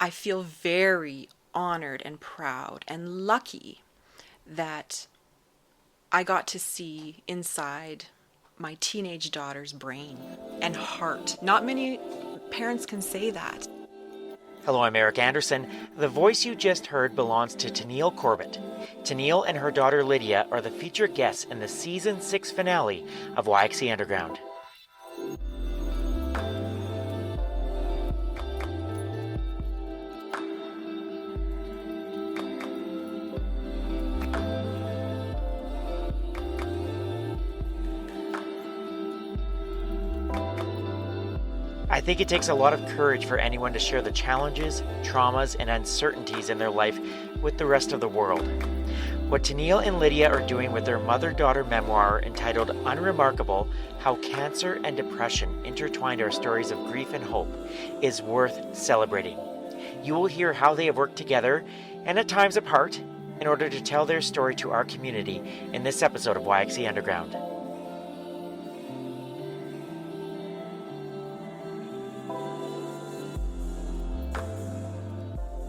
I feel very honored and proud and lucky that I got to see inside my teenage daughter's brain and heart. Not many parents can say that. Hello, I'm Eric Anderson. The voice you just heard belongs to Tennille Corbett. Tennille and her daughter Lydia are the featured guests in the Season 6 finale of YXC Underground. I think it takes a lot of courage for anyone to share the challenges, traumas, and uncertainties in their life with the rest of the world. What Tennille and Lydia are doing with their mother-daughter memoir entitled Unremarkable: How Cancer and Depression Intertwined Our Stories of Grief and Hope is worth celebrating. You will hear how they have worked together, and at times apart, in order to tell their story to our community in this episode of YXC Underground.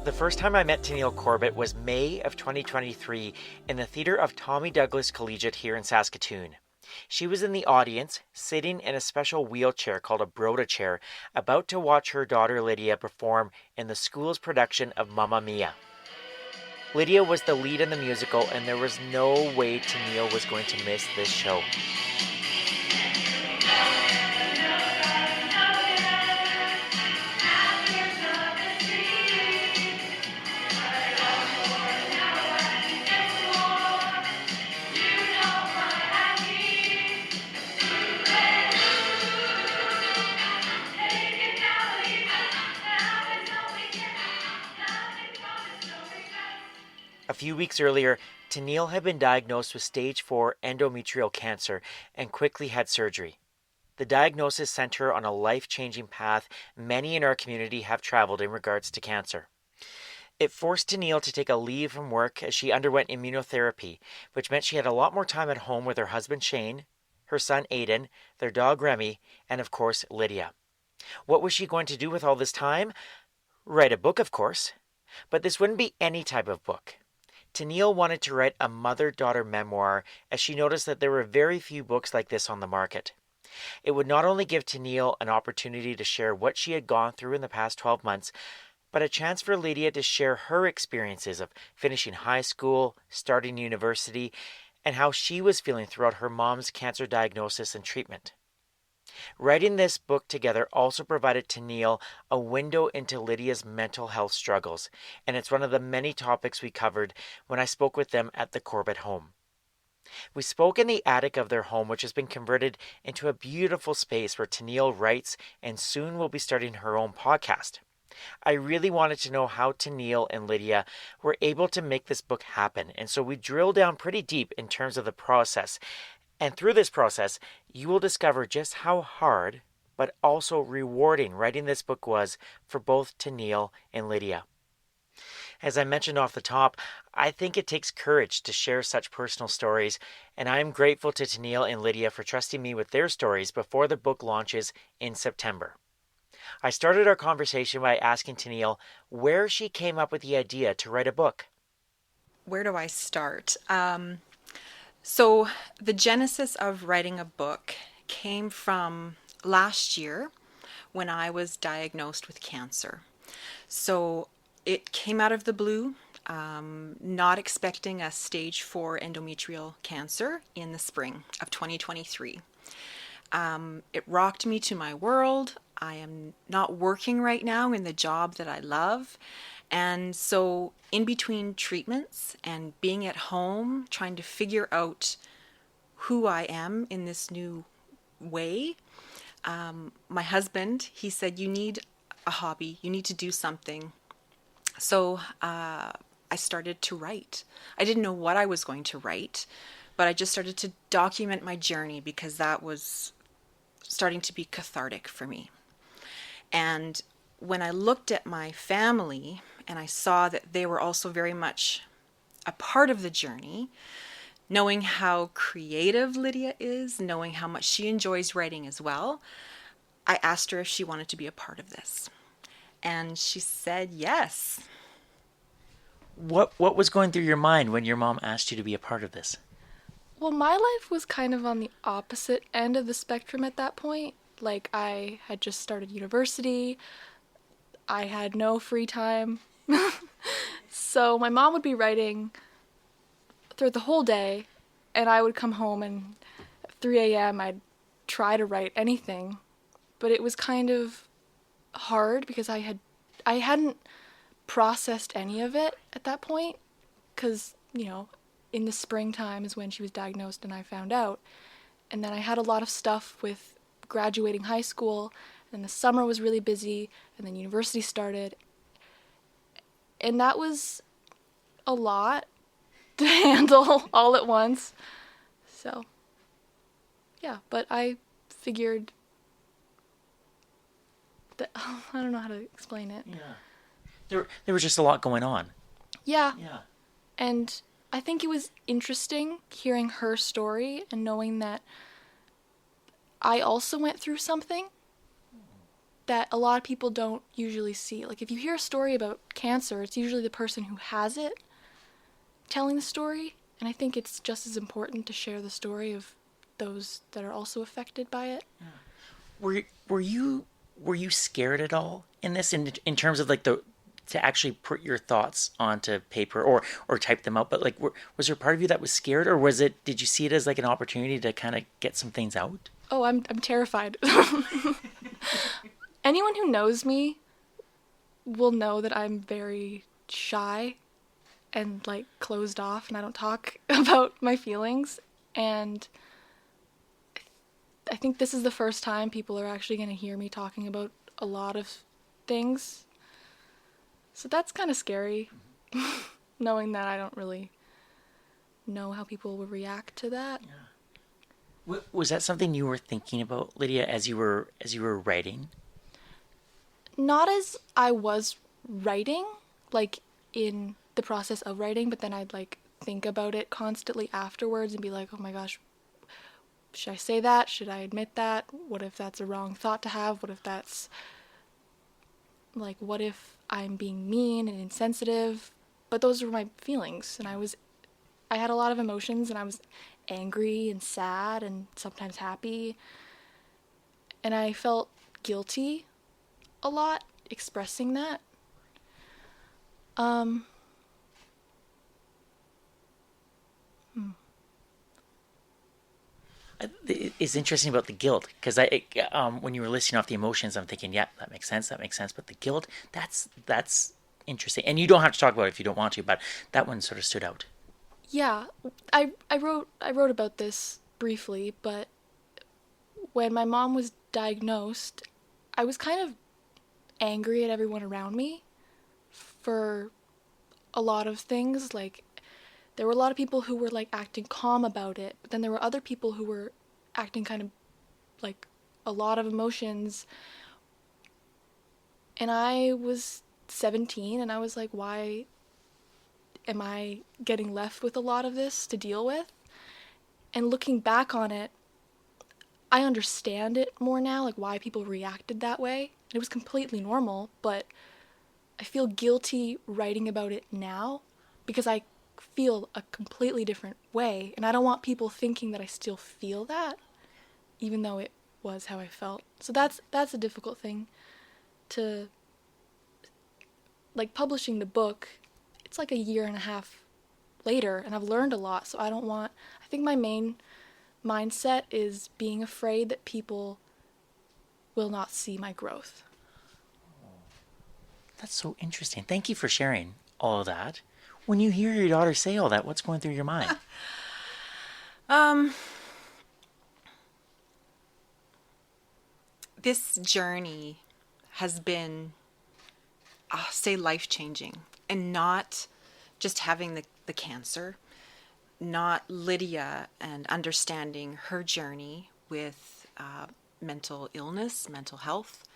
The first time I met Tennille Corbett was May of 2023 in the theater of Tommy Douglas Collegiate here in Saskatoon. She was in the audience, sitting in a special wheelchair called a Broda Chair, about to watch her daughter Lydia perform in the school's production of Mamma Mia. Lydia was the lead in the musical, and there was no way Tennille was going to miss this show. A few weeks earlier, Tennille had been diagnosed with stage 4 endometrial cancer and quickly had surgery. The diagnosis sent her on a life-changing path many in our community have traveled in regards to cancer. It forced Tennille to take a leave from work as she underwent immunotherapy, which meant she had a lot more time at home with her husband Shane, her son Aidan, their dog Remmy, and of course Lydia. What was she going to do with all this time? Write a book, of course. But this wouldn't be any type of book. Tennille wanted to write a mother-daughter memoir, as she noticed that there were very few books like this on the market. It would not only give Tennille an opportunity to share what she had gone through in the past 12 months, but a chance for Lydia to share her experiences of finishing high school, starting university, and how she was feeling throughout her mom's cancer diagnosis and treatment. Writing this book together also provided Tennille a window into Lydia's mental health struggles, and it's one of the many topics we covered when I spoke with them at the Corbett home. We spoke in the attic of their home, which has been converted into a beautiful space where Tennille writes and soon will be starting her own podcast. I really wanted to know how Tennille and Lydia were able to make this book happen, and so we drilled down pretty deep in terms of the process. And through this process, you will discover just how hard, but also rewarding writing this book was for both Tennille and Lydia. As I mentioned off the top, I think it takes courage to share such personal stories, and I am grateful to Tennille and Lydia for trusting me with their stories before the book launches in September. I started our conversation by asking Tennille where she came up with the idea to write a book. Where do I start? So the genesis of writing a book came from last year when I was diagnosed with cancer. So it came out of the blue, not expecting a stage 4 endometrial cancer in the spring of 2023. It rocked me to my world. I am not working right now in the job that I love. And so in between treatments and being at home, trying to figure out who I am in this new way, my husband, he said, you need a hobby, you need to do something. So I started to write. I didn't know what I was going to write, but I just started to document my journey because that was starting to be cathartic for me. And when I looked at my family and I saw that they were also very much a part of the journey, knowing how creative Lydia is, knowing how much she enjoys writing as well, I asked her if she wanted to be a part of this. And she said yes. What was going through your mind when your mom asked you to be a part of this? Well, my life was kind of on the opposite end of the spectrum at that point. Like, I had just started university, I had no free time. So, my mom would be writing throughout the whole day, and I would come home and at 3 a.m. I'd try to write anything, but it was kind of hard because I hadn't processed any of it at that point cuz, in the springtime is when she was diagnosed and I found out. And then I had a lot of stuff with graduating high school, and the summer was really busy, and then university started. And that was a lot to handle all at once. So, yeah, but I figured that I don't know how to explain it. Yeah. There was just a lot going on. Yeah, Yeah. and I think it was interesting hearing her story and knowing that I also went through something that a lot of people don't usually see. Like, if you hear a story about cancer, it's usually the person who has it telling the story, and I think it's just as important to share the story of those that are also affected by it. Were you scared at all in this in terms of like the to actually put your thoughts onto paper or type them out, but like was there part of you that was scared, or did you see it as like an opportunity to kind of get some things out? Oh, I'm terrified. Anyone who knows me will know that I'm very shy and like closed off, and I don't talk about my feelings. And I think this is the first time people are actually going to hear me talking about a lot of things. So that's kind of scary, knowing that I don't really know how people will react to that. Was that something you were thinking about, Lydia, as you were writing? Not as I was writing, like in the process of writing, but then I'd like think about it constantly afterwards and be like, oh my gosh, should I say that? Should I admit that? What if that's a wrong thought to have? What if that's like, what if I'm being mean and insensitive? But those were my feelings, and I had a lot of emotions, and I was angry and sad and sometimes happy, and I felt guilty a lot expressing that. Um, It's interesting about the guilt because when you were listing off the emotions, I'm thinking, yeah, that makes sense, that makes sense. But the guilt, that's interesting, and you don't have to talk about it if you don't want to, but that one sort of stood out. yeah, I wrote about this briefly, but when my mom was diagnosed, I was kind of angry at everyone around me for a lot of things. Like, there were a lot of people who were like acting calm about it, but then there were other people who were acting kind of like a lot of emotions. And I was 17, and I was like, why am I getting left with a lot of this to deal with? And looking back on it, I understand it more now, like why people reacted that way. It was completely normal, but I feel guilty writing about it now because I feel a completely different way, and I don't want people thinking that I still feel that, even though it was how I felt. So that's a difficult thing to, like, publishing the book. It's like a year and a half later, and I've learned a lot. So I think my main mindset is being afraid that people will not see my growth. That's so interesting. Thank you for sharing all of that. When you hear your daughter say all that, what's going through your mind? Um, this journey has been, say, life changing, and not just having the cancer, not Lydia and understanding her journey with mental illness, mental health,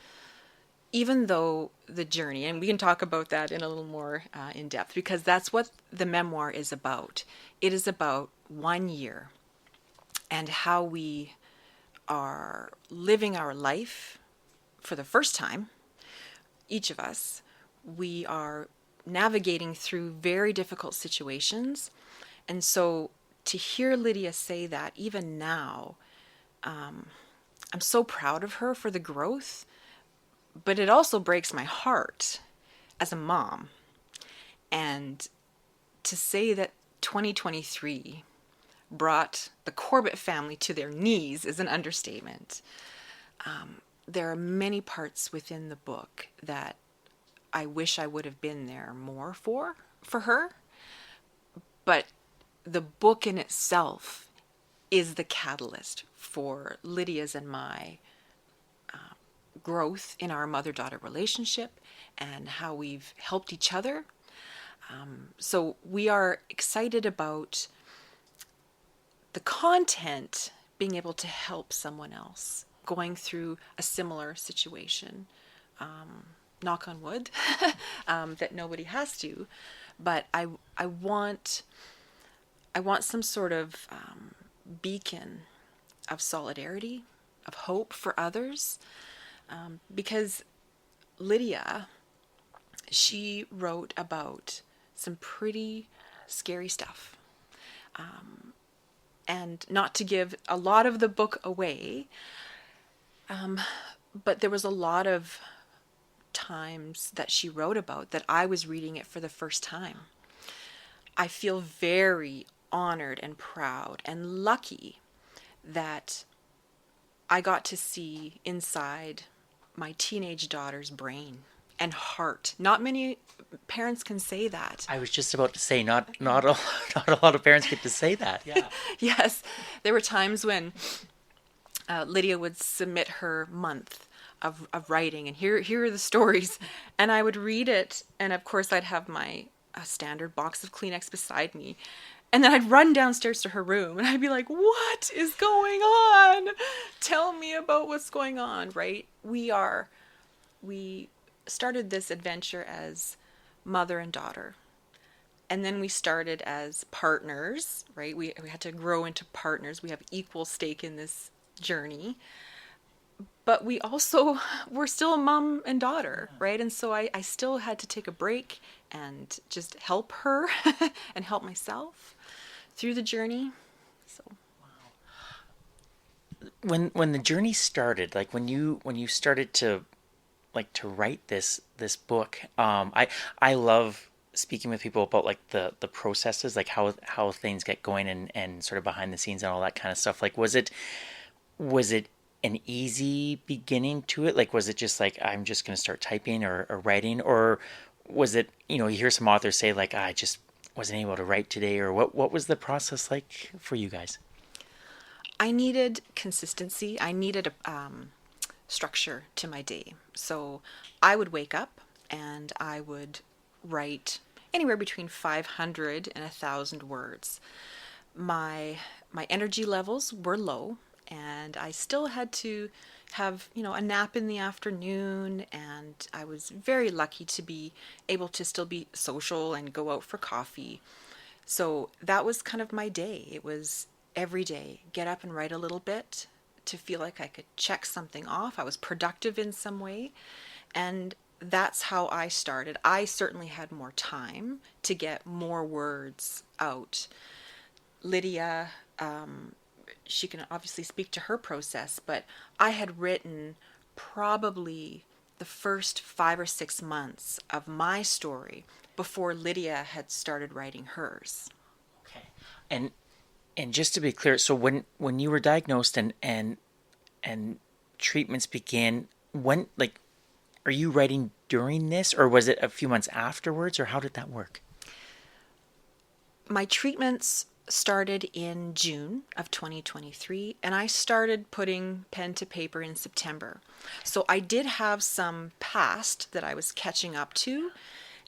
even though the journey, and we can talk about that in a little more in depth, because that's what the memoir is about. It is about 1 year and how we are living our life for the first time, each of us, we are navigating through very difficult situations. And so to hear Lydia say that even now, I'm so proud of her for the growth, but it also breaks my heart as a mom. And to say that 2023 brought the Corbett family to their knees is an understatement. There are many parts within the book that I wish I would have been there more for her, but the book in itself is the catalyst for Lydia's and my growth in our mother-daughter relationship and how we've helped each other. So we are excited about the content being able to help someone else going through a similar situation. Knock on wood, that nobody has to, but I want some sort of beacon of solidarity, of hope for others, because Lydia, she wrote about some pretty scary stuff. And not to give a lot of the book away, but there was a lot of times that she wrote about that I was reading it for the first time. I feel very honored and proud and lucky that I got to see inside my teenage daughter's brain and heart. Not many parents can say that. I was just about to say, not a lot of parents get to say that. Yeah. Yes, there were times when Lydia would submit her month of writing, and here are the stories, and I would read it, and of course I'd have my standard box of Kleenex beside me, and then I'd run downstairs to her room, and I'd be like, what is going on? Tell me about what's going on, right? We started this adventure as mother and daughter, and then we started as partners, right? We had to grow into partners. We have equal stake in this journey, but we're still a mom and daughter, right? And so I still had to take a break and just help her and help myself through the journey. So When the journey started, like when you started to write this book, I love speaking with people about like the processes, like how things get going and sort of behind the scenes and all that kind of stuff. Like was it an easy beginning to it? Like was it just like I'm just going to start typing or writing, or was it, you hear some authors say like I just wasn't able to write today, or what was the process like for you guys? I needed consistency. I needed a structure to my day. So I would wake up and I would write anywhere between 500 and 1,000 words. My energy levels were low, and I still had to have, a nap in the afternoon, and I was very lucky to be able to still be social and go out for coffee. So that was kind of my day. It was every day, get up and write a little bit to feel like I could check something off. I was productive in some way. And that's how I started. I certainly had more time to get more words out. Lydia, she can obviously speak to her process, but I had written probably the first 5 or 6 months of my story before Lydia had started writing hers. Okay. And just to be clear, so when you were diagnosed and treatments began, when, like, are you writing during this, or was it a few months afterwards, or how did that work? My treatments started in June of 2023, and I started putting pen to paper in September. So I did have some past that I was catching up to,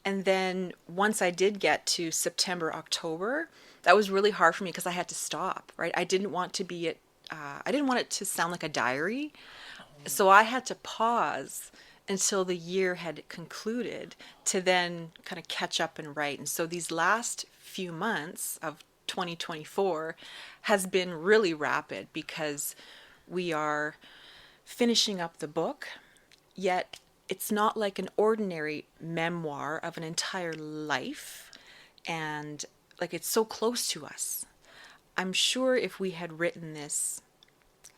and then once I did get to September, October, that was really hard for me because I had to stop, right? I didn't want it to sound like a diary. So I had to pause until the year had concluded to then kind of catch up and write. And so these last few months of 2024 has been really rapid because we are finishing up the book, yet it's not like an ordinary memoir of an entire life, and like it's so close to us. I'm sure if we had written this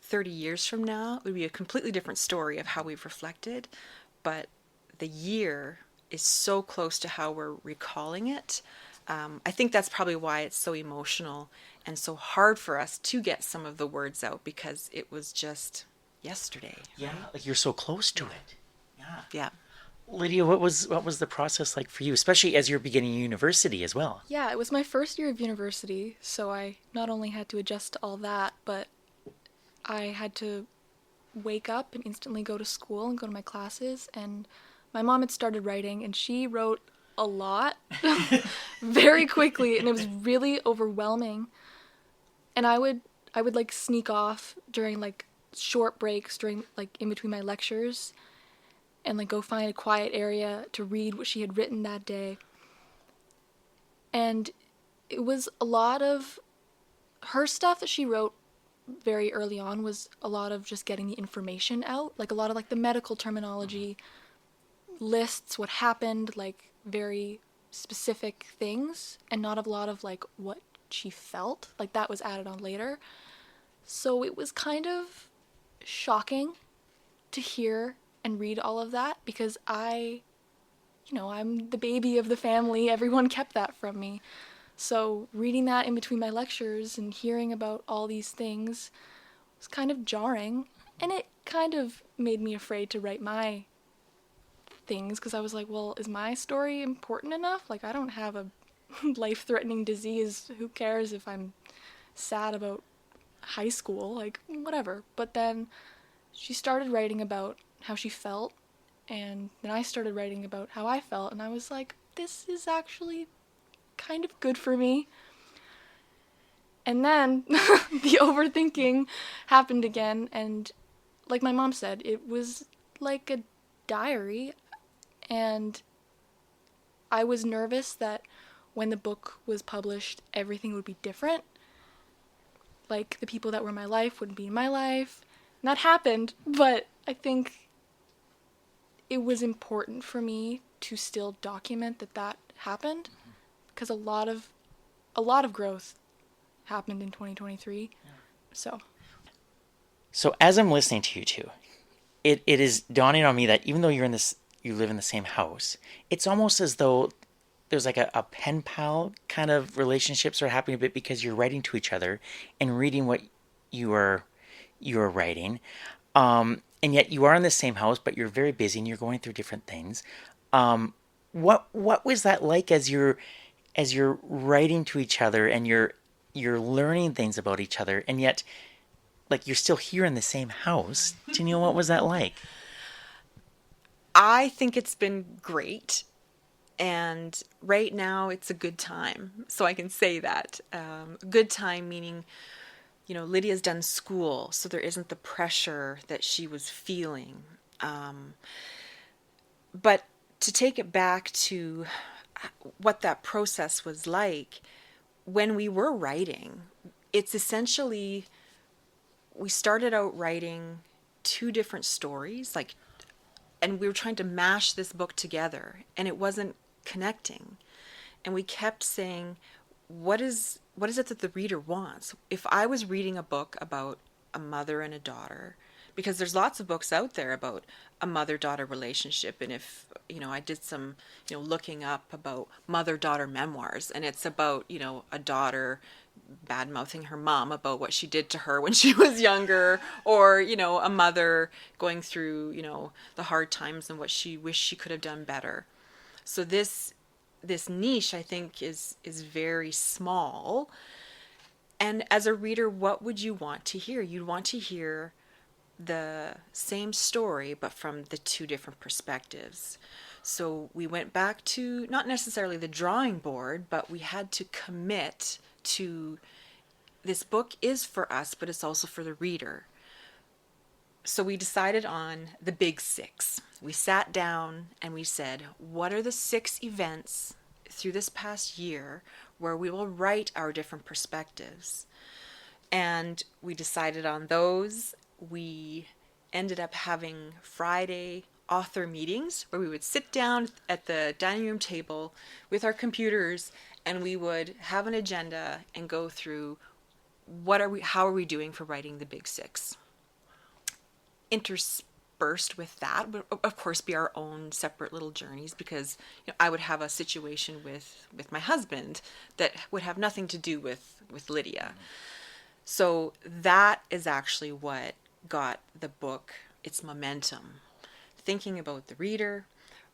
30 years from now, it would be a completely different story of how we've reflected, but the year is so close to how we're recalling it. I think that's probably why it's so emotional and so hard for us to get some of the words out, because it was just yesterday. Yeah, Right? like you're so close to it. Yeah. Yeah. Lydia, what was the process like for you, especially as you're beginning university as well? Yeah, it was my first year of university, so I not only had to adjust to all that, but I had to wake up and instantly go to school and go to my classes. And my mom had started writing, and she wrote a lot very quickly, and it was really overwhelming. And I would like sneak off during like short breaks during like in between my lectures and like go find a quiet area to read what she had written that day. And it was a lot of her stuff that she wrote very early on was a lot of just getting the information out, like a lot of like the medical terminology, lists what happened, like very specific things, and not a lot of like what she felt. Like that was added on later. So it was kind of shocking to hear and read all of that because I'm the baby of the family. Everyone kept that from me. So reading that in between my lectures and hearing about all these things was kind of jarring, and it kind of made me afraid to write my things because I was like, well, is my story important enough? Like, I don't have a life-threatening disease. Who cares if I'm sad about high school? Like, whatever. But then she started writing about how she felt, and then I started writing about how I felt, and I was like, this is actually kind of good for me. And then the overthinking happened again, and like my mom said, it was like a diary, and I was nervous that when the book was published, everything would be different. Like, the people that were in my life wouldn't be in my life. And that happened, but I think it was important for me to still document that happened, because a lot of growth happened in 2023. Yeah. So as I'm listening to you two, it is dawning on me that even though you live in the same house, it's almost as though there's like a pen pal kind of relationships are happening a bit because you're writing to each other and reading what you are writing. And yet you are in the same house, but you're very busy and you're going through different things. What was that like as you're writing to each other and you're learning things about each other, and yet like you're still here in the same house? Tennille, what was that like? I think it's been great. And right now it's a good time. So I can say that. Good time meaning, Lydia's done school, so there isn't the pressure that she was feeling. But to take it back to what that process was like, when we were writing, it's essentially, we started out writing two different stories, and we were trying to mash this book together, and it wasn't connecting. And we kept saying, what is it that the reader wants? If I was reading a book about a mother and a daughter, because there's lots of books out there about a mother-daughter relationship, and if I did some looking up about mother-daughter memoirs, and it's about a daughter bad-mouthing her mom about what she did to her when she was younger, or a mother going through the hard times and what she wished she could have done better. So this niche, I think, is very small. And as a reader, what would you want to hear? You'd want to hear the same story, but from the two different perspectives. So we went back to not necessarily the drawing board, but we had to commit to, this book is for us, but it's also for the reader. So we decided on the big six. We sat down and we said, what are the 6 events through this past year where we will write our different perspectives? And we decided on those. We ended up having Friday, author meetings where we would sit down at the dining room table with our computers, and we would have an agenda and go through how are we doing for writing the big six. Interspersed with that would of course be our own separate little journeys, because I would have a situation with my husband that would have nothing to do with Lydia. So that is actually what got the book its momentum. Thinking about the reader,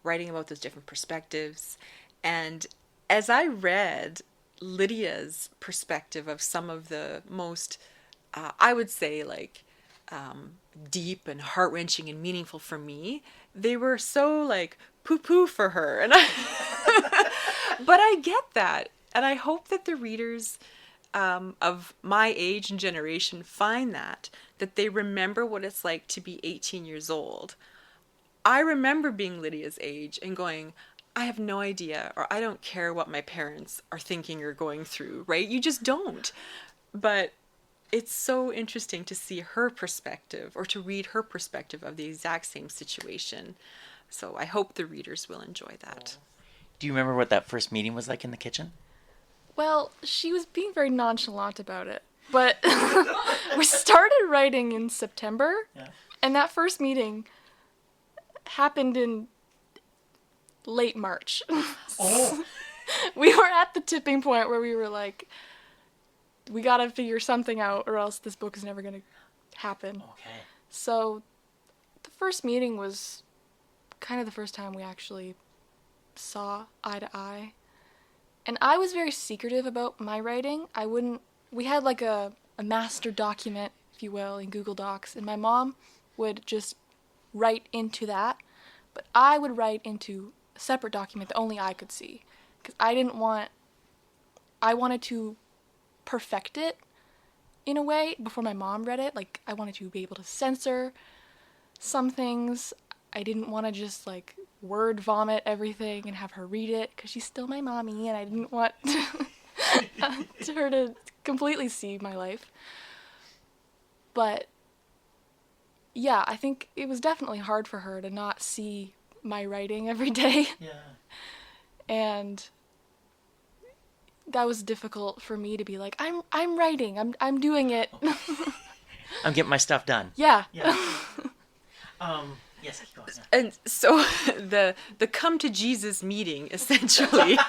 writing about those different perspectives. And as I read Lydia's perspective of some of the most, I would say, like, deep and heart-wrenching and meaningful for me, they were so like poo-poo for her. And but I get that. And I hope that the readers of my age and generation find that they remember what it's like to be 18 years old. I remember being Lydia's age and going, I have no idea, or I don't care what my parents are thinking or going through, right? You just don't. But it's so interesting to see her perspective, or to read her perspective of the exact same situation. So I hope the readers will enjoy that. Do you remember what that first meeting was like in the kitchen? Well, she was being very nonchalant about it. But we started writing in September, and that first meeting happened in late March. Oh. We were at the tipping point where we were like, we gotta figure something out or else this book is never gonna happen. Okay. So the first meeting was kind of the first time we actually saw eye to eye. And I was very secretive about my writing. We had like a master document, if you will, in Google Docs, and my mom would just write into that, but I would write into a separate document that only I could see, because I wanted to perfect it in a way before my mom read it. Like, I wanted to be able to censor some things. I didn't want to just like word vomit everything and have her read it, because she's still my mommy and I didn't want her to completely see my life. But yeah, I think it was definitely hard for her to not see my writing every day. Yeah. And that was difficult for me to be like, I'm writing, I'm doing it. I'm getting my stuff done. Yeah. Yeah. Yes, go on. Yeah. And so the come to Jesus meeting essentially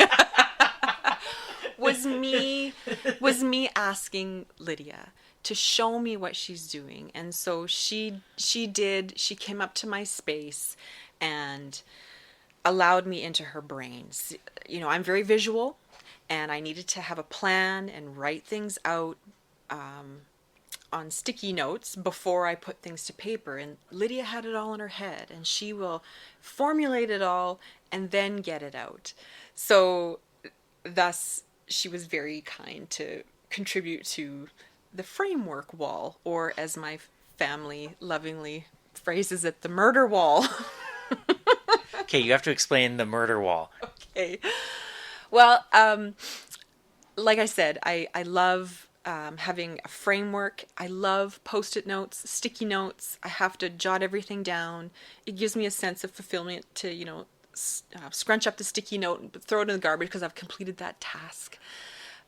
was me asking Lydia to show me what she's doing. And so she came up to my space and allowed me into her brains. I'm very visual, and I needed to have a plan and write things out on sticky notes before I put things to paper. And Lydia had it all in her head, and she will formulate it all and then get it out. So thus she was very kind to contribute to the framework wall, or as my family lovingly phrases it, the murder wall. Okay, you have to explain the murder wall. Okay. Well, like I said, I love having a framework. I love Post-it notes, sticky notes. I have to jot everything down. It gives me a sense of fulfillment to, scrunch up the sticky note and throw it in the garbage because I've completed that task.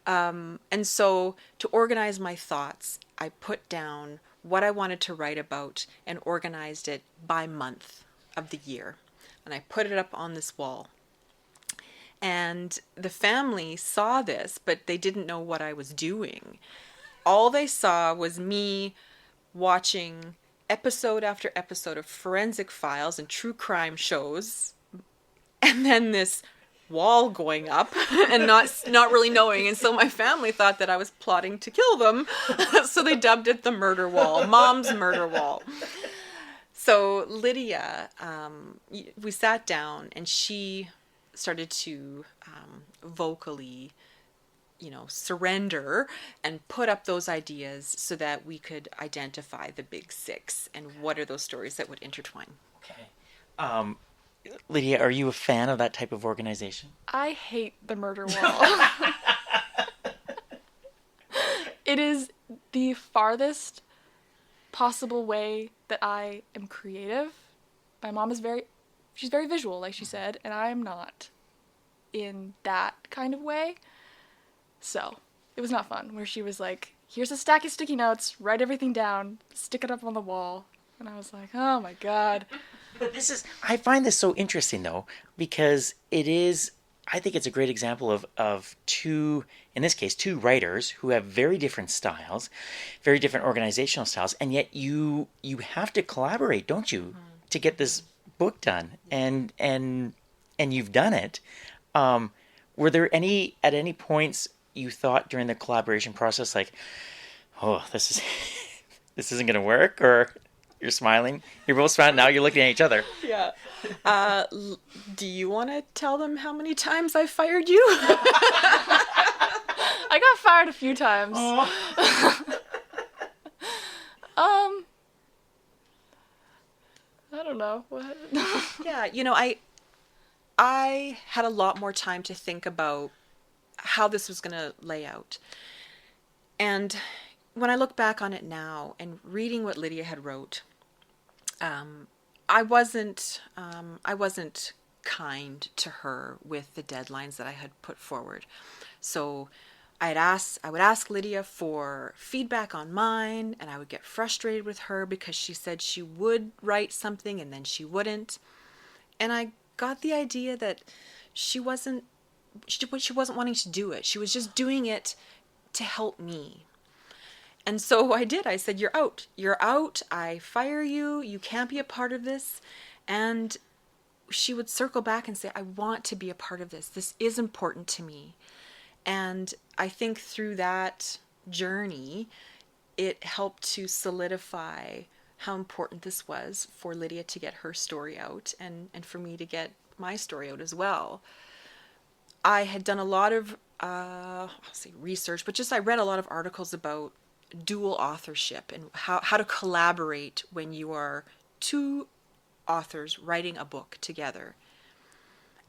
And so to organize my thoughts, I put down what I wanted to write about and organized it by month of the year. And I put it up on this wall. And the family saw this, but they didn't know what I was doing. All they saw was me watching episode after episode of Forensic Files and true crime shows, and then this wall going up and not really knowing. And so my family thought that I was plotting to kill them. So they dubbed it the murder wall, Mom's murder wall. So Lydia, we sat down and she started to vocally, surrender and put up those ideas so that we could identify the big six and what are those stories that would intertwine. Okay. Lydia, are you a fan of that type of organization? I hate the murder wall. It is the farthest possible way that I am creative my mom is she's very visual, like she said, and I'm not in that kind of way. So it was not fun, where she was like, here's a stack of sticky notes, write everything down, stick it up on the wall. And I was like, oh my God. But I find this so interesting though, because I think it's a great example of two, in this case, two writers who have very different styles, very different organizational styles, and yet you have to collaborate, don't you, to get this book done, and you've done it. Were there at any points you thought during the collaboration process, like, oh, this is this isn't gonna work, or you're smiling, you're both smiling, now you're looking at each other? Yeah. Do you want to tell them how many times I fired you? I got fired a few times. I don't know. What? Yeah, I had a lot more time to think about how this was going to lay out. And when I look back on it now and reading what Lydia had wrote, I wasn't kind to her with the deadlines that I had put forward. So I would ask Lydia for feedback on mine, and I would get frustrated with her because she said she would write something and then she wouldn't. And I got the idea that she wasn't wanting to do it. She was just doing it to help me. And so I did. I said, you're out. You're out. I fire you. You can't be a part of this. And she would circle back and say, I want to be a part of this. This is important to me. And I think through that journey, it helped to solidify how important this was for Lydia to get her story out, and for me to get my story out as well. I had done a lot of, I'll say research, but just I read a lot of articles about dual authorship and how to collaborate when you are two authors writing a book together.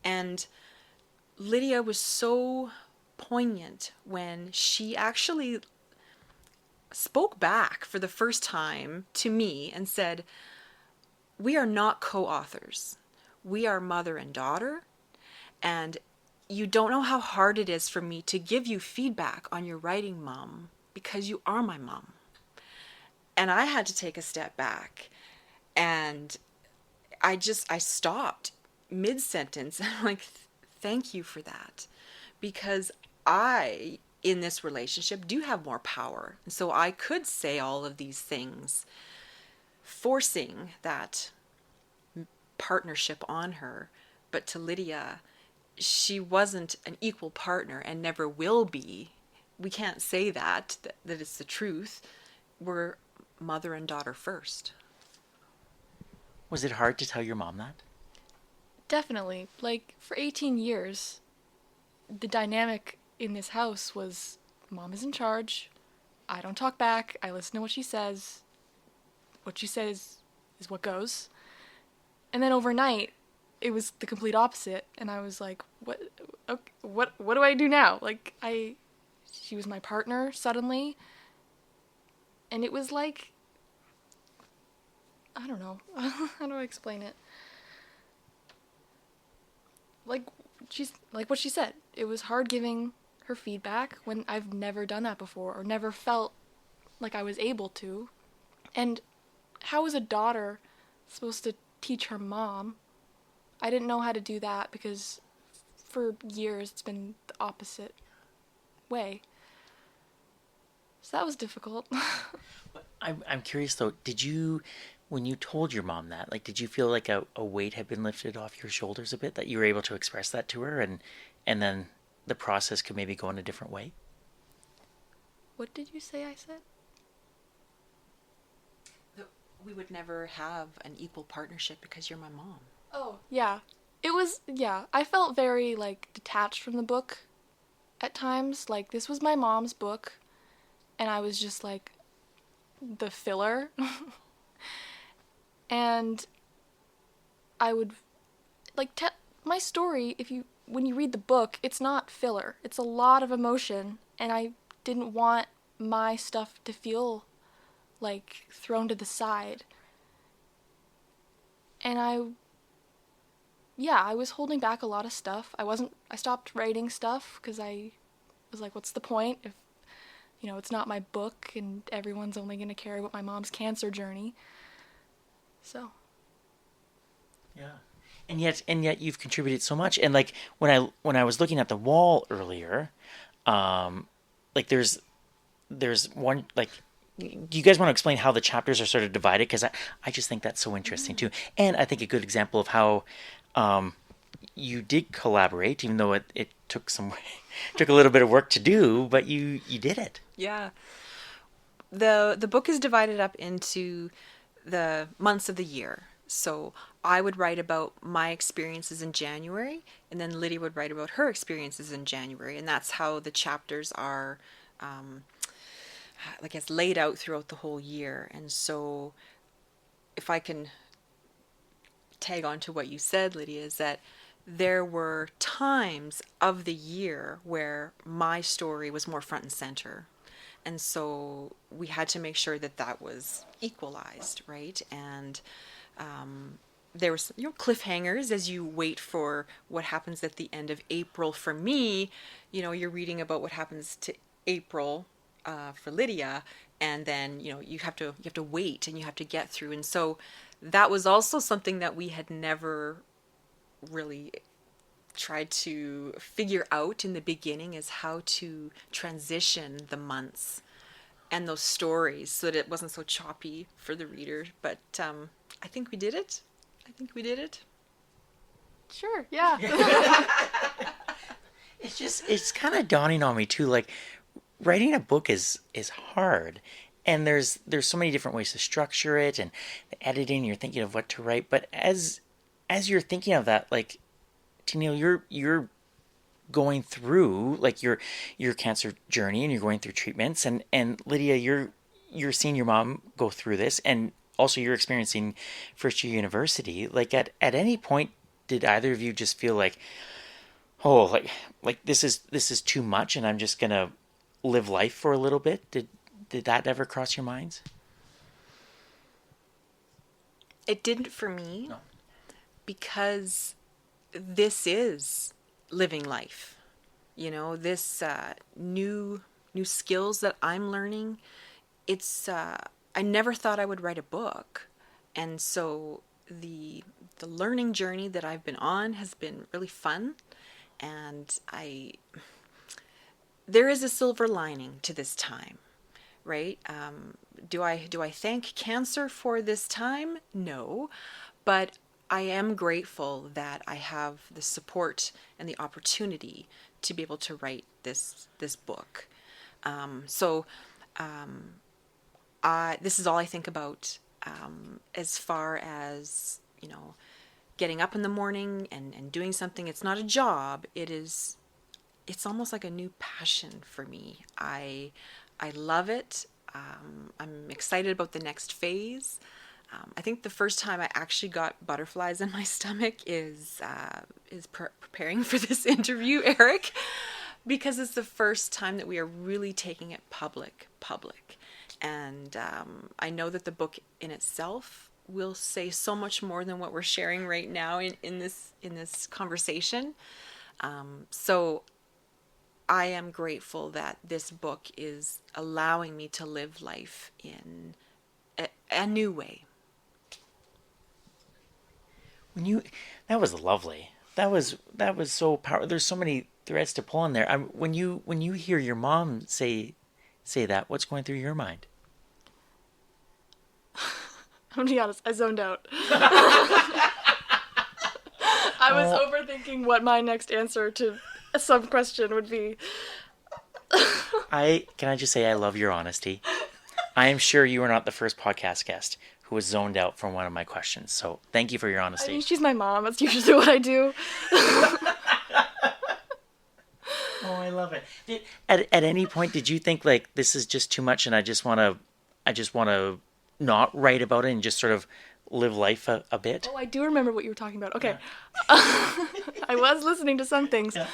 And Lydia was so poignant when she actually spoke back for the first time to me and said, we are not co-authors. We are mother and daughter, and you don't know how hard it is for me to give you feedback on your writing, Mom, because you are my mom. And I had to take a step back, and I stopped mid-sentence, and I'm like, thank you for that, because I, in this relationship, do have more power. And so I could say all of these things, forcing that partnership on her. But to Lydia, she wasn't an equal partner and never will be. We can't say that it's the truth. We're mother and daughter first. Was it hard to tell your mom that? Definitely. Like, for 18 years, the dynamic in this house was Mom is in charge. I don't talk back. I listen to what she says. What she says is what goes. And then overnight, it was the complete opposite. And I was like, what do I do now? Like, she was my partner suddenly. And it was like, I don't know. How do I explain it? Like what she said. It was hard giving her feedback when I've never done that before, or never felt like I was able to. And how is a daughter supposed to teach her mom? I didn't know how to do that because for years it's been the opposite way. So that was difficult. I'm curious though, when you told your mom that, like, did you feel like a weight had been lifted off your shoulders a bit, that you were able to express that to her, and then the process could maybe go in a different way? What did you say I said? We would never have an equal partnership because you're my mom. Oh, yeah. I felt very, like, detached from the book at times. Like, this was my mom's book, and I was just, like, the filler. And I would, like, my story, when you read the book, it's not filler. It's a lot of emotion, and I didn't want my stuff to feel, like, thrown to the side. And I was holding back a lot of stuff. I stopped writing stuff because I was like, what's the point if, it's not my book and everyone's only going to care about my mom's cancer journey. So. Yeah. And yet you've contributed so much. And like when I was looking at the wall earlier, like there's one, like, do you guys want to explain how the chapters are sort of divided? Because I just think that's so interesting too. And I think a good example of how you did collaborate, even though it took took a little bit of work to do, but you did it. Yeah. The book is divided up into the months of the year. So I would write about my experiences in January, and then Lydia would write about her experiences in January, and that's how the chapters are, like, it's laid out throughout the whole year. And so, if I can tag on to what you said, Lydia, is that there were times of the year where my story was more front and center. And so we had to make sure that that was equalized, right? And there were some, cliffhangers as you wait for what happens at the end of April. For me, you're reading about what happens to April for Lydia, and then you have to wait and you have to get through. And so that was also something that we had never really tried to figure out in the beginning, is how to transition the months and those stories so that it wasn't so choppy for the reader. But I think we did it. Sure, yeah. It's kind of dawning on me too, like, writing a book is hard, and there's so many different ways to structure it, and the editing, you're thinking of what to write. But as you're thinking of that, like, Tennille, you're going through, like, your cancer journey, and you're going through treatments, and Lydia, you're seeing your mom go through this, and also you're experiencing first year university. Like, at any point, did either of you just feel like, oh, like this is too much, and I'm just gonna live life for a little bit? Did that ever cross your minds? It didn't for me. No. Because this is living life. This new skills that I'm learning. It's I never thought I would write a book, and so the learning journey that I've been on has been really fun, and there is a silver lining to this time, right? Do I thank cancer for this time? No, but I am grateful that I have the support and the opportunity to be able to write this book. This is all I think about, as far as, getting up in the morning and doing something. It's not a job. It's almost like a new passion for me. I love it. I'm excited about the next phase. I think the first time I actually got butterflies in my stomach is preparing for this interview, Eric, because it's the first time that we are really taking it public. And I know that the book in itself will say so much more than what we're sharing right now in this conversation. So I am grateful that this book is allowing me to live life in a new way. That was lovely. That was so powerful. There's so many threads to pull on there. When you hear your mom say that, what's going through your mind? I'm gonna be honest, I zoned out. I was overthinking what my next answer to some question would be. Can I just say I love your honesty. I am sure you are not the first podcast guest who was zoned out from one of my questions. So thank you for your honesty. I mean, she's my mom. That's usually what I do. Oh, I love it. At any point, did you think, like, this is just too much and I just want to not write about it and just sort of live life a bit? Oh, I do remember what you were talking about. Okay. Yeah. I was listening to some things. Yeah.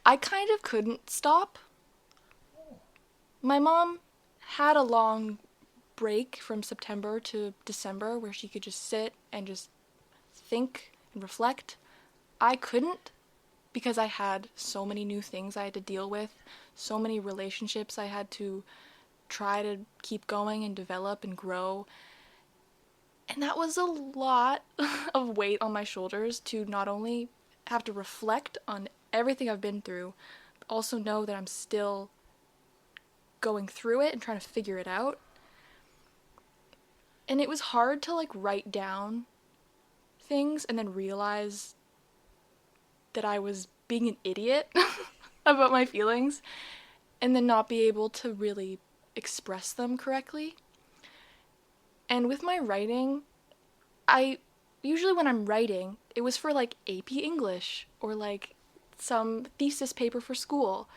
I kind of couldn't stop. My mom had a long break from September to December where she could just sit and just think and reflect. I couldn't, because I had so many new things I had to deal with, so many relationships I had to try to keep going and develop and grow. And that was a lot of weight on my shoulders to not only have to reflect on everything I've been through, but also know that I'm still going through it and trying to figure it out. And it was hard to like write down things and then realize that I was being an idiot about my feelings and then not be able to really express them correctly. And with my writing, I usually when I'm writing, it was for like AP English or like some thesis paper for school.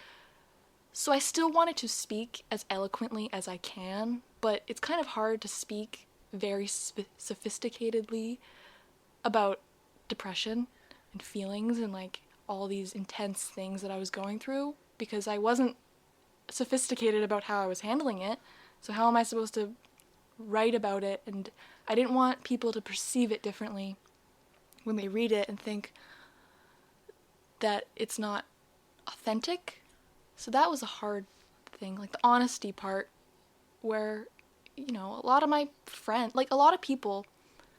So I still wanted to speak as eloquently as I can, but it's kind of hard to speak very sophisticatedly about depression and feelings and like all these intense things that I was going through because I wasn't sophisticated about how I was handling it. So how am I supposed to write about it? And I didn't want people to perceive it differently when they read it and think that it's not authentic. So that was a hard thing, like the honesty part, where, you know, a lot of my friends, like a lot of people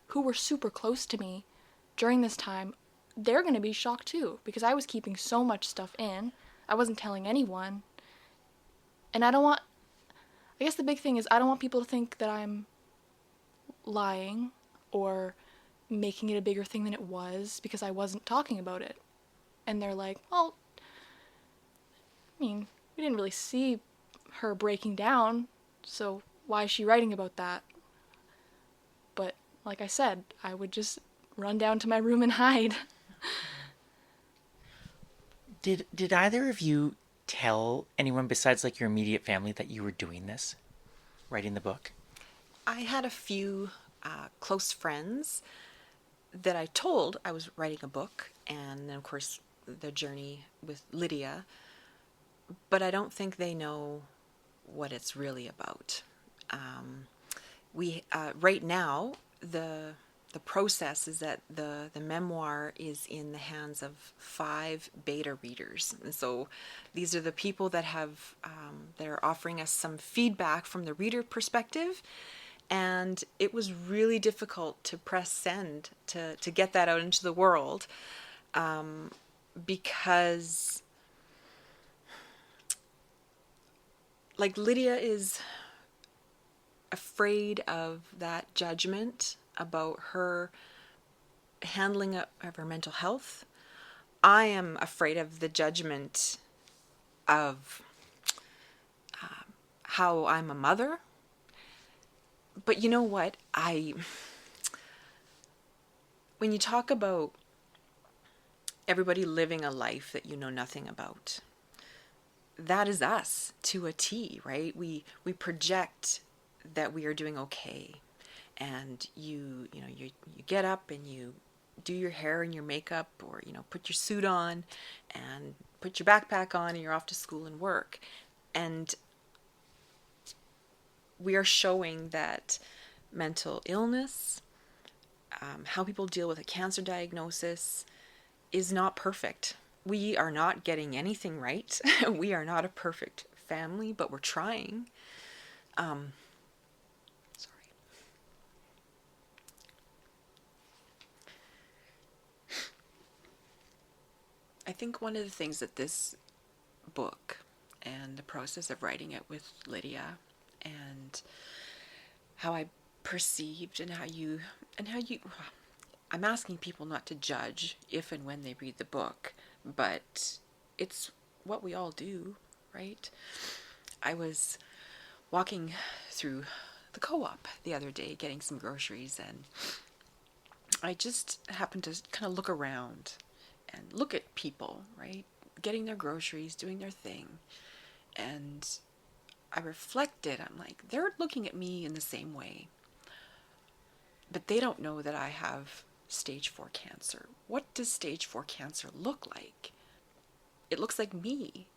who were super close to me during this time, they're going to be shocked too, because I was keeping so much stuff in. I wasn't telling anyone. And I guess the big thing is I don't want people to think that I'm lying or making it a bigger thing than it was because I wasn't talking about it. And they're like, well, I mean, we didn't really see her breaking down, so why is she writing about that? But like I said, I would just run down to my room and hide. Did either of you tell anyone besides like your immediate family that you were doing this, writing the book? I had a few close friends that I told I was writing a book, and then, of course, the journey with Lydia, but I don't think they know what it's really about. We right now the process is that the memoir is in the hands of 5 beta readers, and so these are the people that have that are offering us some feedback from the reader perspective. And it was really difficult to press send to get that out into the world, because like Lydia is afraid of that judgment about her handling of her mental health. I am afraid of the judgment of how I'm a mother. But you know what? When you talk about everybody living a life that you know nothing about, that is us to a T, right? We project that we are doing okay, and you get up and you do your hair and your makeup, or put your suit on and put your backpack on, and you're off to school and work, and we are showing that mental illness, how people deal with a cancer diagnosis, is not perfect. We are not getting anything right. We are not a perfect family, but we're trying. Sorry. I think one of the things that this book and the process of writing it with Lydia and how I perceived and how you I'm asking people not to judge if and when they read the book, but it's what we all do, right? I was walking through the co-op the other day getting some groceries, and I just happened to kind of look around and look at people, right? Getting their groceries, doing their thing. And I reflected, I'm like, they're looking at me in the same way. But they don't know that I have stage 4 cancer. What does stage 4 cancer look like? It looks like me.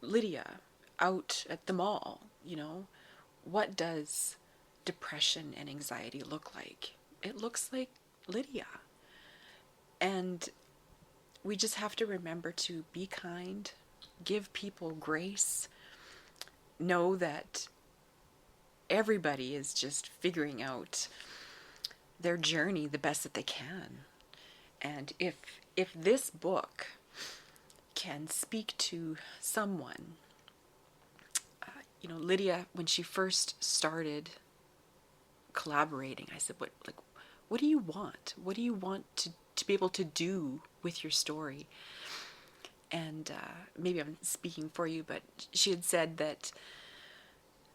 Lydia, out at the mall, what does depression and anxiety look like? It looks like Lydia. And we just have to remember to be kind, give people grace, know that everybody is just figuring out their journey the best that they can. And if this book can speak to someone, Lydia, when she first started collaborating, I said, what do you want? What do you want to be able to do with your story? And maybe I'm speaking for you, but she had said that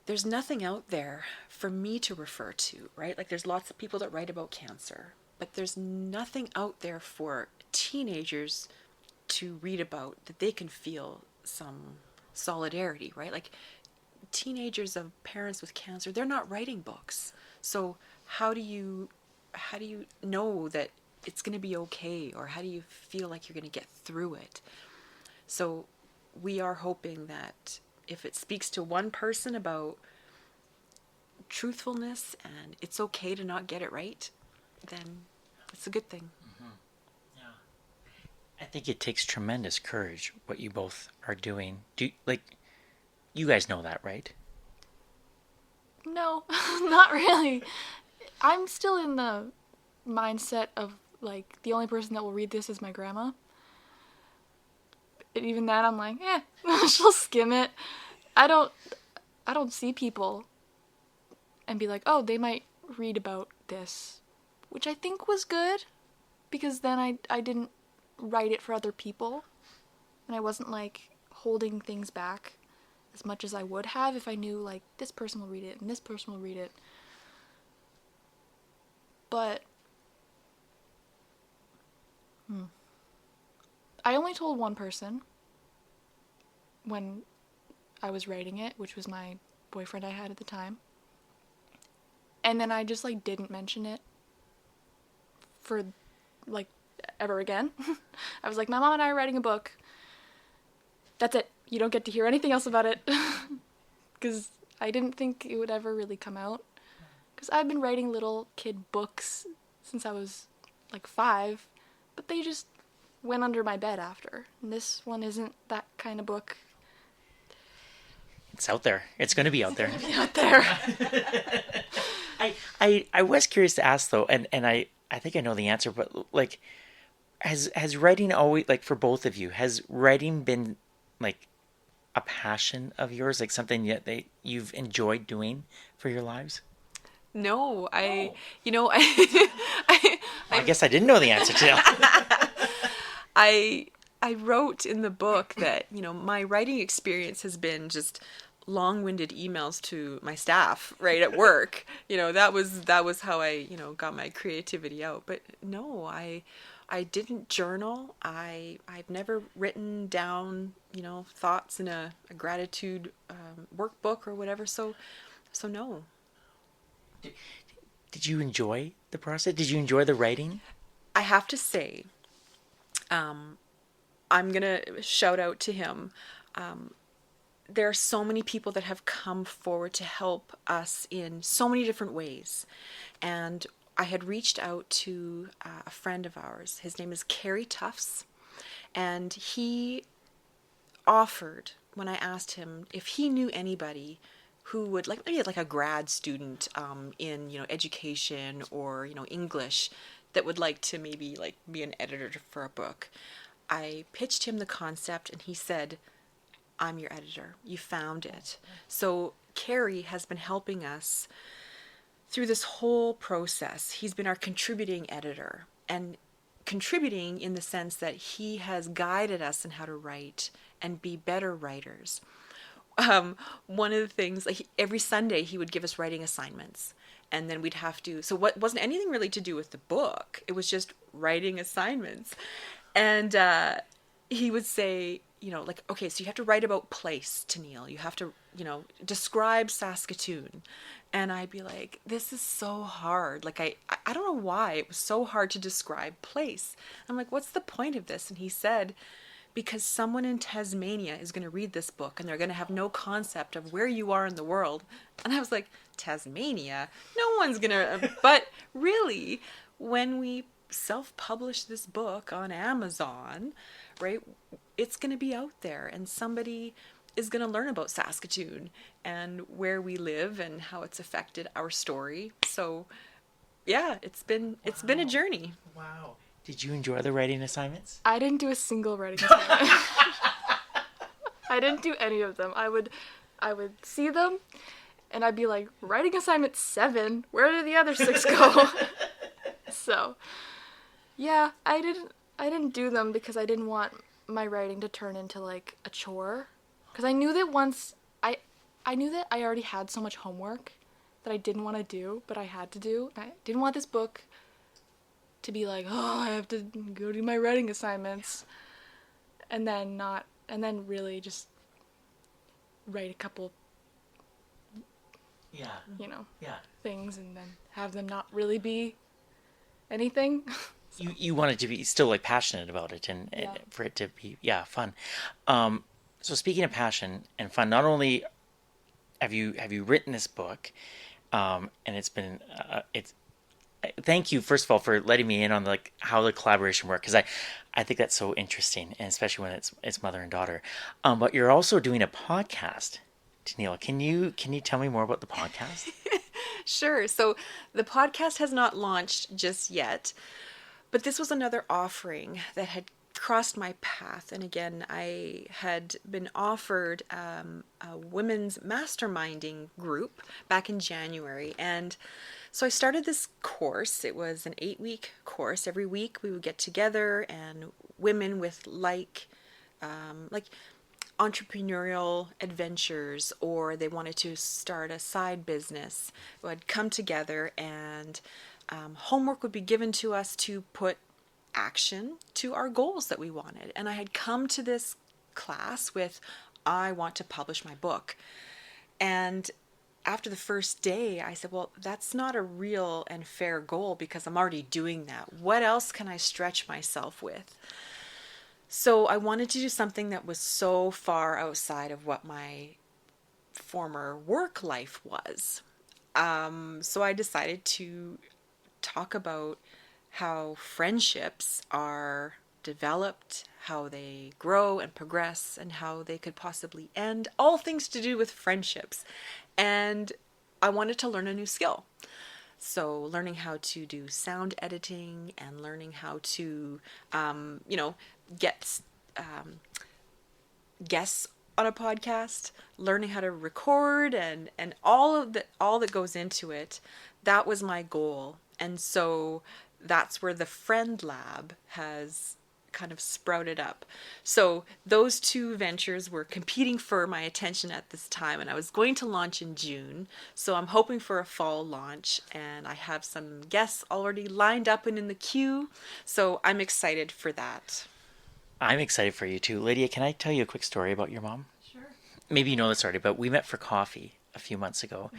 there's nothing out there for me to refer to, right? Like there's lots of people that write about cancer, but there's nothing out there for teenagers to read about that they can feel some solidarity, right? Like teenagers of parents with cancer, they're not writing books. So how do you know that it's going to be okay, or how do you feel like you're going to get through it? So we are hoping that if it speaks to one person about truthfulness and it's okay to not get it right, then it's a good thing. Yeah. I think it takes tremendous courage what you both are doing. You guys know that, right? No, not really. I'm still in the mindset of, like, the only person that will read this is my grandma. And even that, I'm like, she'll skim it. I don't see people and be like, oh, they might read about this, which I think was good, because then I didn't write it for other people, and I wasn't, like, holding things back as much as I would have if I knew, like, this person will read it and this person will read it. But I only told one person when I was writing it, which was my boyfriend I had at the time. And then I just, like, didn't mention it for, like, ever again. I was like, my mom and I are writing a book. That's it. You don't get to hear anything else about it. Because I didn't think it would ever really come out. Because I've been writing little kid books since I was, like, 5. But they just went under my bed after. And this one isn't that kind of book. It's out there. It's going to be out there. Out there. I was curious to ask though, and I think I know the answer, but like, has writing always, like, for both of you, has writing been like a passion of yours, like something that you've enjoyed doing for your lives? No, I guess I didn't know the answer to that. I wrote in the book that, my writing experience has been just long-winded emails to my staff right at work. That was how I, got my creativity out. But no, I didn't journal. I've never written down, thoughts in a gratitude workbook or whatever. So no. Did you enjoy the process? Did you enjoy the writing? I have to say, I'm going to shout out to him. There are so many people that have come forward to help us in so many different ways. And I had reached out to a friend of ours. His name is Kerry Tufts. And he offered, when I asked him if he knew anybody who would, like, maybe like a grad student in, education or, English, that would like to maybe, like, be an editor for a book. I pitched him the concept and he said, I'm your editor. You found it. So Kerry has been helping us through this whole process. He's been our contributing editor, and contributing in the sense that he has guided us in how to write and be better writers. One of the things, like, every Sunday he would give us writing assignments, and then we'd have to, so what wasn't anything really to do with the book, it was just writing assignments. And he would say, like, okay, so you have to write about place, Tennille. You have to, describe Saskatoon. And I'd be like, this is so hard. Like, I don't know why it was so hard to describe place. I'm like, what's the point of this? And he said, because someone in Tasmania is going to read this book and they're going to have no concept of where you are in the world. And I was like, Tasmania? No one's going to. But really, when we self-publish this book on Amazon, right, it's going to be out there and somebody is going to learn about Saskatoon and where we live and how it's affected our story. So yeah, it's been a journey. Wow. Did you enjoy the writing assignments? I didn't do a single writing assignment. I didn't do any of them. I would see them and I'd be like, writing assignment 7, where did the other 6 go? So yeah, I didn't do them because I didn't want my writing to turn into like a chore. Because I knew that I knew that I already had so much homework that I didn't want to do, but I had to do. I didn't want this book to be like, oh, I have to go do my writing assignments, and then really just write a couple, Yeah. Yeah. things, and then have them not really be anything. You wanted to be still like passionate about it and for it to be fun. So speaking of passion and fun, not only have you written this book, and it's been thank you first of all for letting me in on like how the collaboration worked, because I think that's so interesting, and especially when it's mother and daughter. But you're also doing a podcast, Tennille. Can you tell me more about the podcast? Sure. So the podcast has not launched just yet, but this was another offering that had crossed my path. And again, I had been offered a women's masterminding group back in January. And so I started this course. It was an 8-week course. Every week we would get together, and women with like entrepreneurial adventures, or they wanted to start a side business, would come together, and homework would be given to us to put action to our goals that we wanted. And I had come to this class with, I want to publish my book. And after the first day, I said, well, that's not a real and fair goal because I'm already doing that. What else can I stretch myself with? So I wanted to do something that was so far outside of what my former work life was. So I decided to talk about how friendships are developed, how they grow and progress, and how they could possibly end. All things to do with friendships. And I wanted to learn a new skill. So learning how to do sound editing and learning how to, get guests on a podcast, learning how to record and all that goes into it. That was my goal. And so that's where the Friend Lab has kind of sprouted up. So those two ventures were competing for my attention at this time, and I was going to launch in June. So I'm hoping for a fall launch, and I have some guests already lined up and in the queue. So I'm excited for that. I'm excited for you too. Lydia, can I tell you a quick story about your mom? Sure. Maybe you know this already, but we met for coffee a few months ago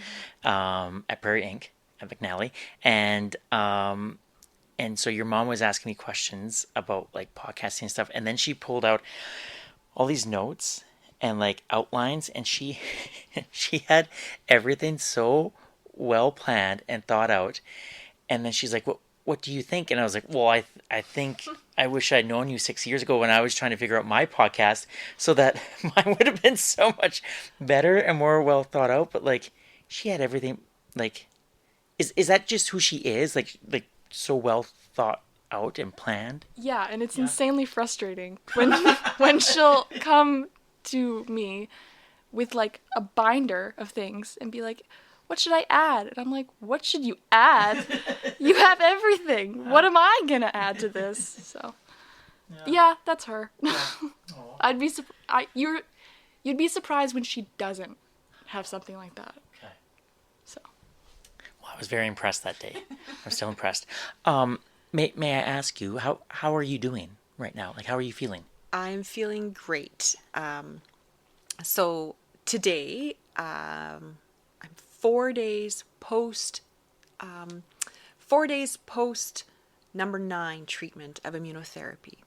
at Prairie Inc. at McNally, and so your mom was asking me questions about like podcasting and stuff, and then she pulled out all these notes and like outlines, and she had everything so well planned and thought out. And then she's like, what do you think? And I was like, well, I think I wish I'd known you 6 years ago when I was trying to figure out my podcast, so that mine would have been so much better and more well thought out. But like, she had everything. Like, is that just who she is? Like so well thought out and planned? Yeah, and it's insanely frustrating when she'll come to me with like a binder of things and be like, what should I add? And I'm like, what should you add? You have everything. What am I gonna add to this? So yeah, that's her. I'd be you'd be surprised when she doesn't have something like that. Okay. So Well, I was very impressed that day. I'm still impressed. May I ask you, how are you doing right now? Like, how are you feeling? I'm feeling great. So today, I'm 4 days post number 9 treatment of immunotherapy.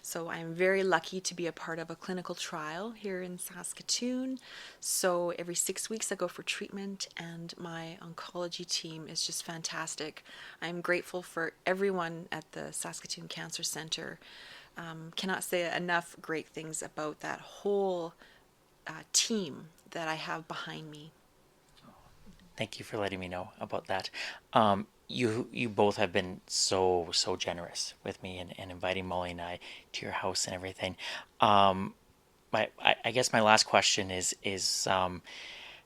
So I'm very lucky to be a part of a clinical trial here in Saskatoon. So every 6 weeks I go for treatment, and my oncology team is just fantastic. I'm grateful for everyone at the Saskatoon Cancer Centre. Cannot say enough great things about that whole team that I have behind me. Thank you for letting me know about that. You both have been so generous with me and inviting Molly and I to your house and everything. I guess my last question is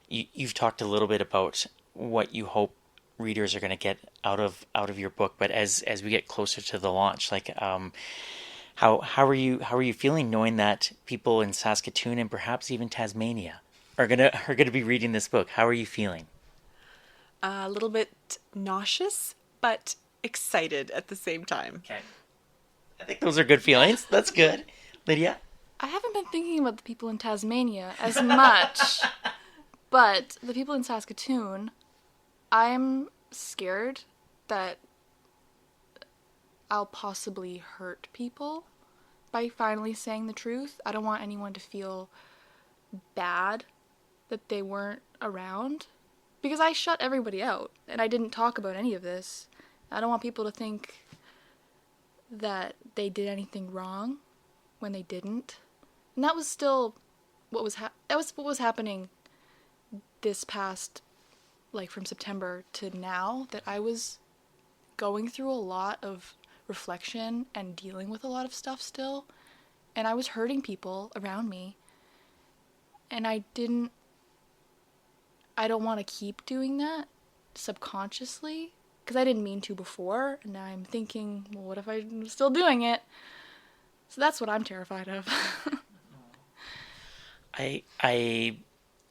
you've talked a little bit about what you hope readers are going to get out of your book, but as we get closer to the launch, like how are you feeling knowing that people in Saskatoon and perhaps even Tasmania are gonna be reading this book? How are you feeling? A little bit nauseous, but excited at the same time. Okay. I think those are good feelings. That's good. Lydia? I haven't been thinking about the people in Tasmania as much, but the people in Saskatoon, I'm scared that I'll possibly hurt people by finally saying the truth. I don't want anyone to feel bad that they weren't around because I shut everybody out and I didn't talk about any of this. I don't want people to think that they did anything wrong when they didn't. And that was still that was what was happening this past, like, from September to now, that I was going through a lot of reflection and dealing with a lot of stuff still, and I was hurting people around me, and I don't want to keep doing that subconsciously because I didn't mean to before, and now I'm thinking, well, what if I'm still doing it? So that's what I'm terrified of. I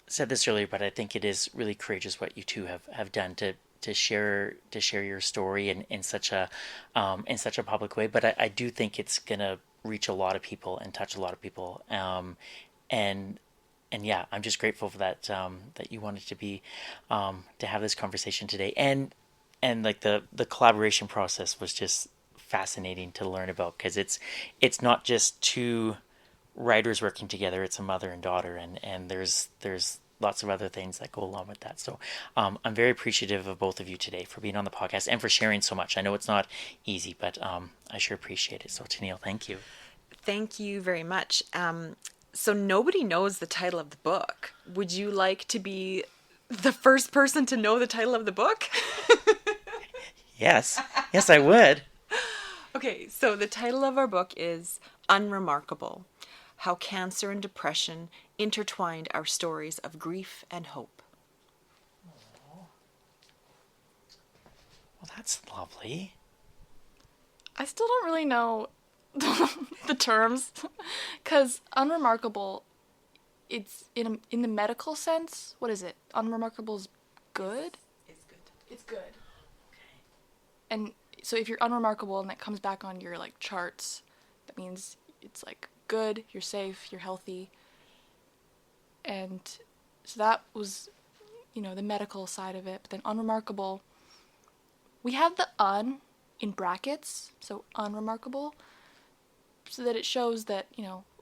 said this earlier, but I think it is really courageous what you two have done to share your story in such a public way. But I do think it's gonna reach a lot of people and touch a lot of people. And yeah, I'm just grateful for that that you wanted to have this conversation today. And like the collaboration process was just fascinating to learn about because it's not just two writers working together, it's a mother and daughter, and there's lots of other things that go along with that. So I'm very appreciative of both of you today for being on the podcast and for sharing so much. I know it's not easy, but I sure appreciate it. So Tennille, thank you. Thank you very much. So nobody knows the title of the book. Would you like to be the first person to know the title of the book? Yes, I would. Okay, so the title of our book is Unremarkable: How Cancer and Depression Intertwined Our Stories of Grief and Hope. Well, that's lovely. I still don't really know the terms, because unremarkable, it's in the medical sense. What is it? Unremarkable is good? It's good. It's good. And so if you're unremarkable and that comes back on your, like, charts, that means it's, like, good, you're safe, you're healthy. And so that was, the medical side of it. But then unremarkable, we have the un in brackets, so unremarkable, so that it shows that,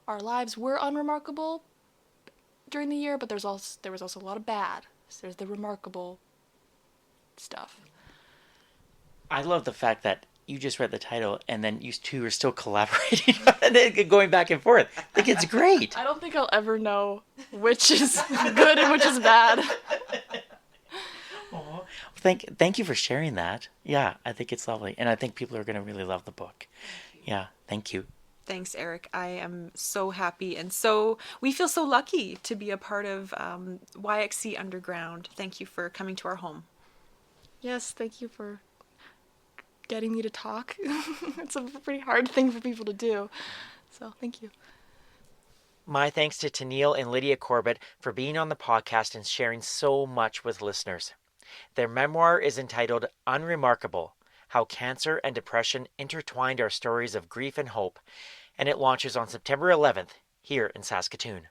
our lives were unremarkable during the year, but there was also a lot of bad. So there's the remarkable stuff. I love the fact that you just read the title and then you two are still collaborating and then going back and forth. Like, it's great. I don't think I'll ever know which is good and which is bad. Aw. Thank you for sharing that. Yeah, I think it's lovely. And I think people are going to really love the book. Yeah, thank you. Thanks, Eric. I am so happy, and we feel so lucky to be a part of YXC Underground. Thank you for coming to our home. Yes, thank you for getting me to talk. It's a pretty hard thing for people to do. So, thank you. My thanks to Tennille and Lydia Corbett for being on the podcast and sharing so much with listeners. Their memoir is entitled Unremarkable: How Cancer and Depression Intertwined Our Stories of Grief and Hope, and it launches on September 11th here in Saskatoon.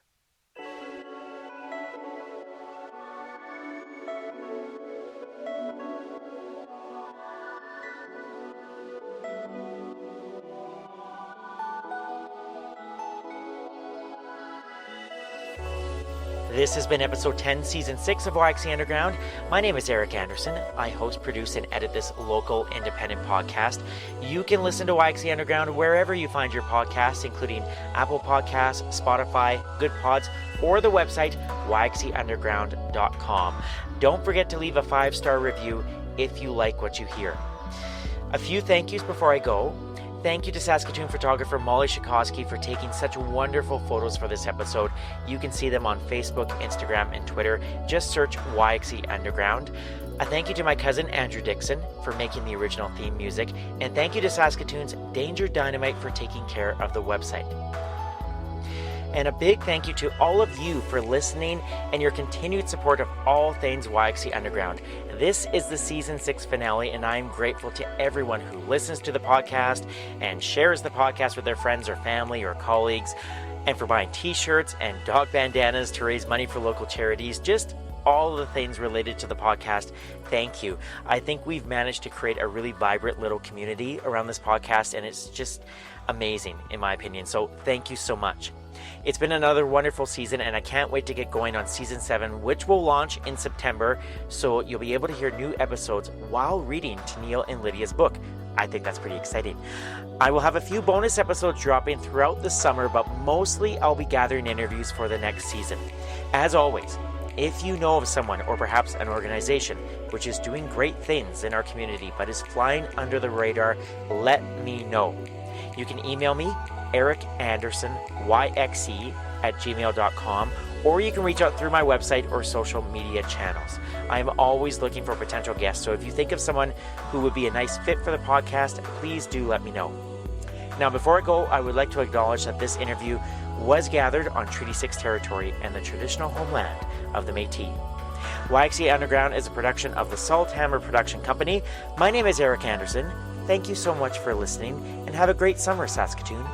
This has been episode 10, season 6 of YXC Underground. My name is Eric Anderson. I host, produce, and edit this local independent podcast. You can listen to YXC Underground wherever you find your podcasts, including Apple Podcasts, Spotify, Good Pods, or the website yxcunderground.com. Don't forget to leave a 5-star review if you like what you hear. A few thank yous before I go. Thank you to Saskatoon photographer Molly Shikoski for taking such wonderful photos for this episode. You can see them on Facebook, Instagram, and Twitter. Just search YXC Underground. A thank you to my cousin Andrew Dixon for making the original theme music. And thank you to Saskatoon's Danger Dynamite for taking care of the website. And a big thank you to all of you for listening and your continued support of all things YXC Underground. This is the season 6 finale, and I'm grateful to everyone who listens to the podcast and shares the podcast with their friends or family or colleagues, and for buying t-shirts and dog bandanas to raise money for local charities. Just all the things related to the podcast. Thank you. I think we've managed to create a really vibrant little community around this podcast, and it's just amazing in my opinion. So thank you so much. It's been another wonderful season, and I can't wait to get going on season 7, which will launch in September, so you'll be able to hear new episodes while reading Tennille and Lydia's book. I think that's pretty exciting. I will have a few bonus episodes dropping throughout the summer, but mostly I'll be gathering interviews for the next season. As always, if you know of someone or perhaps an organization which is doing great things in our community but is flying under the radar, let me know. You can email me, ericandersonyxc@gmail.com, or you can reach out through my website or social media channels. I am always looking for potential guests, so if you think of someone who would be a nice fit for the podcast, please do let me know. Now, before I go, I would like to acknowledge that this interview was gathered on Treaty 6 territory and the traditional homeland of the Métis. YXC Underground is a production of the Salthammer Production Company. My name is Eric Anderson. Thank you so much for listening, and have a great summer, Saskatoon.